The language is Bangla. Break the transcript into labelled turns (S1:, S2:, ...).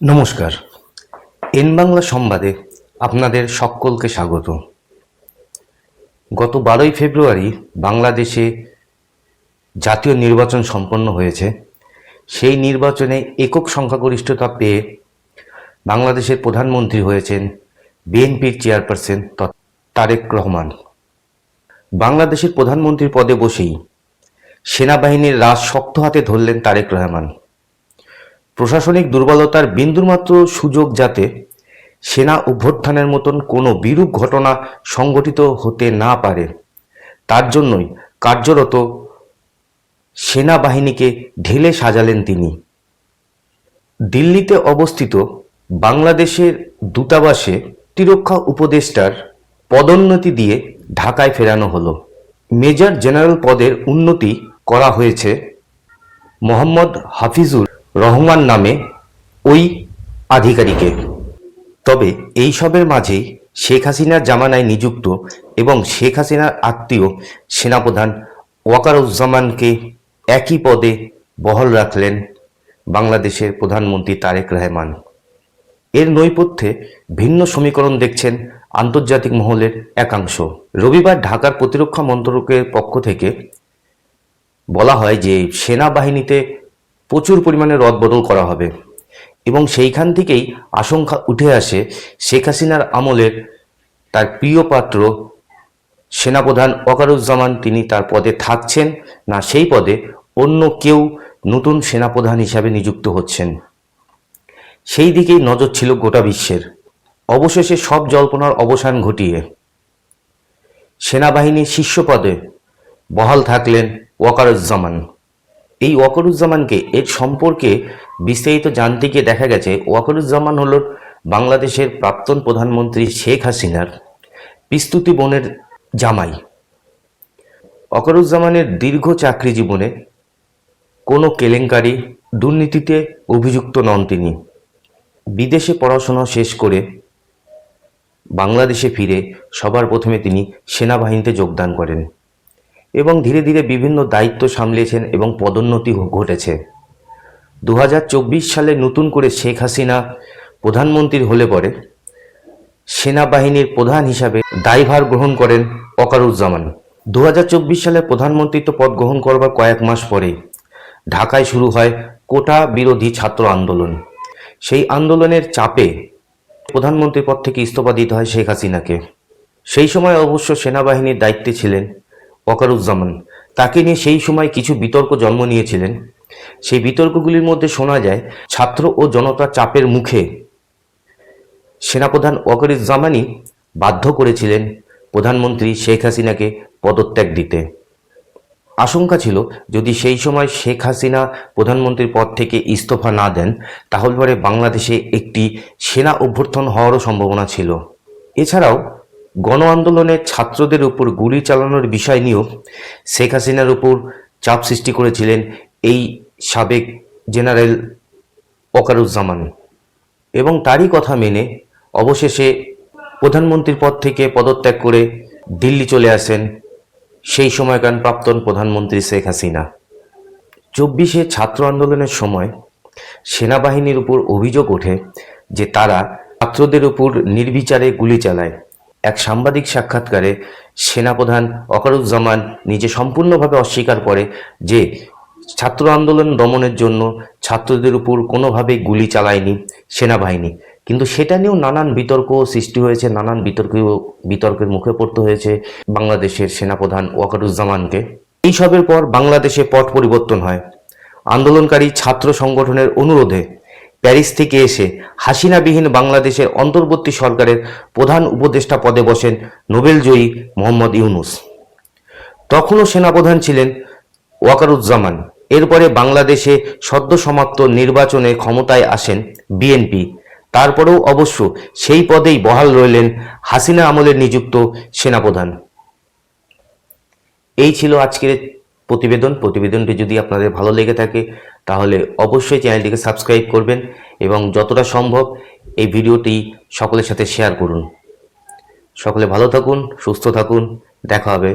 S1: নমস্কার। এন বাংলা সংবাদে আপনাদের সকলকে স্বাগত। গত 12ই ফেব্রুয়ারি বাংলাদেশে জাতীয় নির্বাচন সম্পন্ন হয়েছে। সেই নির্বাচনে একক সংখ্যাগরিষ্ঠতা পেয়ে বাংলাদেশের প্রধানমন্ত্রী হয়েছেন বিএনপির চেয়ারপারসন তারেক রহমান। বাংলাদেশের প্রধানমন্ত্রীর পদে বসেই সেনাবাহিনীর রাজ শক্ত হাতে ধরলেন তারেক রহমান। প্রশাসনিক দুর্বলতার বিন্দুমাত্র সুযোগ যাতে সেনা অভ্যুত্থানের মতন কোনো বিরূপ ঘটনা সংঘটিত হতে না পারে, তার জন্যই কার্যরত সেনাবাহিনীকে ঢেলে সাজালেন তিনি। দিল্লিতে অবস্থিত বাংলাদেশের দূতাবাসে প্রতিরক্ষা উপদেষ্টার পদোন্নতি দিয়ে ঢাকায় ফেরানো হলো। মেজর জেনারেল পদের উন্নতি করা হয়েছে মোহাম্মদ হাফিজুর রহমান নামে ওই আধিকারিকে। তবে এই সবের মাঝেই শেখ হাসিনার জামানায় নিযুক্ত এবং শেখ হাসিনার আত্মীয় সেনাপ্রধান ওয়াকারুজ্জামানকে একই পদে বহাল রাখলেন বাংলাদেশের প্রধানমন্ত্রী তারেক রহমান। এর নৈপথ্যে ভিন্ন সমীকরণ দেখছেন আন্তর্জাতিক মহলের একাংশ। রবিবার ঢাকার প্রতিরক্ষা মন্ত্রকের পক্ষ থেকে বলা হয় যে সেনাবাহিনীতে প্রচুর পরিমাণে রদবদল করা হবে এবং সেইখান থেকেই আশঙ্কা উঠে আসে শেখ হাসিনার আমলের তার প্রিয় পাত্র সেনাপ্রধান ওয়াকারুজ্জামান তিনি তার পদে থাকছেন না সেই পদে অন্য কেউ নতুন সেনাপ্রধান হিসাবে নিযুক্ত হচ্ছেন। সেই দিকেই নজর ছিল গোটা বিশ্বের। অবশেষে সব জল্পনার অবসান ঘটিয়ে সেনাবাহিনীর শীর্ষ পদে বহাল থাকলেন ওয়াকারুজ্জামান। এই ওয়াকারুজ্জামানকে এর সম্পর্কে বিস্তারিত জানতে গিয়ে দেখা গেছে ওয়াকারুজ্জামান হল বাংলাদেশের প্রাক্তন প্রধানমন্ত্রী শেখ হাসিনার পিস্তুতি বোনের জামাই। ওয়াকারুজ্জামানের দীর্ঘ চাকরি জীবনে কোনো কেলেঙ্কারি দুর্নীতিতে অভিযুক্ত নন তিনি। বিদেশে পড়াশোনা শেষ করে বাংলাদেশে ফিরে সবার প্রথমে তিনি সেনাবাহিনীতে যোগদান করেন এবং ধীরে ধীরে বিভিন্ন দায়িত্ব সামলেছেন এবং পদোন্নতি ঘটেছে। 2024 সালে নতুন করে শেখ হাসিনা প্রধানমন্ত্রী হলে পরে সেনাবাহিনীর প্রধান হিসাবে দায়ভার গ্রহণ করেন ওয়াকারুজ্জামান। 2024 সালে প্রধানমন্ত্রীত্ব পদ গ্রহণ করবার কয়েক মাস পরে ঢাকায় শুরু হয় কোটা বিরোধী ছাত্র আন্দোলন। সেই আন্দোলনের চাপে প্রধানমন্ত্রীর পদ থেকে ইস্তফা দিতে হয় শেখ হাসিনাকে। সেই সময় অবশ্য সেনাবাহিনীর দায়িত্বে ছিলেন ওয়াকারুজ্জামান। তাকে নিয়ে সেই সময় কিছু বিতর্ক জন্ম নিয়েছিলেন। সেই বিতর্কগুলির মধ্যে শোনা যায় ছাত্র ও জনতার চাপের মুখে সেনাপ্রধান ওয়াকারুজ্জামানই বাধ্য করেছিলেন প্রধানমন্ত্রী শেখ হাসিনাকে পদত্যাগ দিতে। আশঙ্কা ছিল যদি সেই সময় শেখ হাসিনা প্রধানমন্ত্রীর পদ থেকে ইস্তফা না দেন তাহলে পরে বাংলাদেশে একটি সেনা অভ্যুত্থান হওয়ারও সম্ভাবনা ছিল। এছাড়াও গণ আন্দোলনে ছাত্রদের উপর গুলি চালানোর বিষয় নিয়েও শেখ হাসিনার উপর চাপ সৃষ্টি করেছিলেন এই সাবেক জেনারেল ওয়াকারুজ্জামান এবং তারই কথা মেনে অবশেষে প্রধানমন্ত্রীর পদ থেকে পদত্যাগ করে দিল্লি চলে আসেন সেই সময়কার প্রাক্তন প্রধানমন্ত্রী শেখ হাসিনা। 24শে ছাত্র আন্দোলনের সময় সেনাবাহিনীর উপর অভিযোগ ওঠে যে তারা ছাত্রদের উপর নির্বিচারে গুলি চালায়। এক সাংবাদিক সাক্ষাৎকারে সেনাপ্রধান ওয়াকারুজ্জামান নিজে সম্পূর্ণভাবে অস্বীকার করে যে ছাত্র আন্দোলন দমনের জন্য ছাত্রদের উপর কোনোভাবেই গুলি চালায়নি সেনাবাহিনী। কিন্তু সেটা নিয়েও নানান বিতর্ক সৃষ্টি হয়েছে, নানান বিতর্কের মুখে পড়তে হয়েছে বাংলাদেশের সেনাপ্রধান ওয়াকারুজ্জামানকে। এইসবের পর বাংলাদেশে পট পরিবর্তন হয়। আন্দোলনকারী ছাত্র সংগঠনের অনুরোধে প্যারিস থেকে এসে হাসিনাবিহীন বাংলাদেশের অন্তর্বর্তী সরকারের প্রধান উপদেষ্টা পদে বসেন নোবেলজয়ী মোহাম্মদ ইউনূস। তখনও সেনাপ্রধান ছিলেন ওয়াকারুজ্জামান। এরপরে বাংলাদেশে সদ্য সমাপ্ত নির্বাচনে ক্ষমতায় আসেন বিএনপি। তারপরেও অবশ্য সেই পদেই বহাল রইলেন হাসিনা আমলের নিযুক্ত সেনাপ্রধান। এই ছিল আজকের প্রতিবেদনটি যদি আপনাদের ভালো লেগে থাকে তাহলে অবশ্যই চ্যানেলটিকে সাবস্ক্রাইব করবেন এবং যতটা সম্ভব এই ভিডিওটি সকলের সাথে শেয়ার করুন। সকলে ভালো থাকুন, সুস্থ থাকুন, দেখা হবে।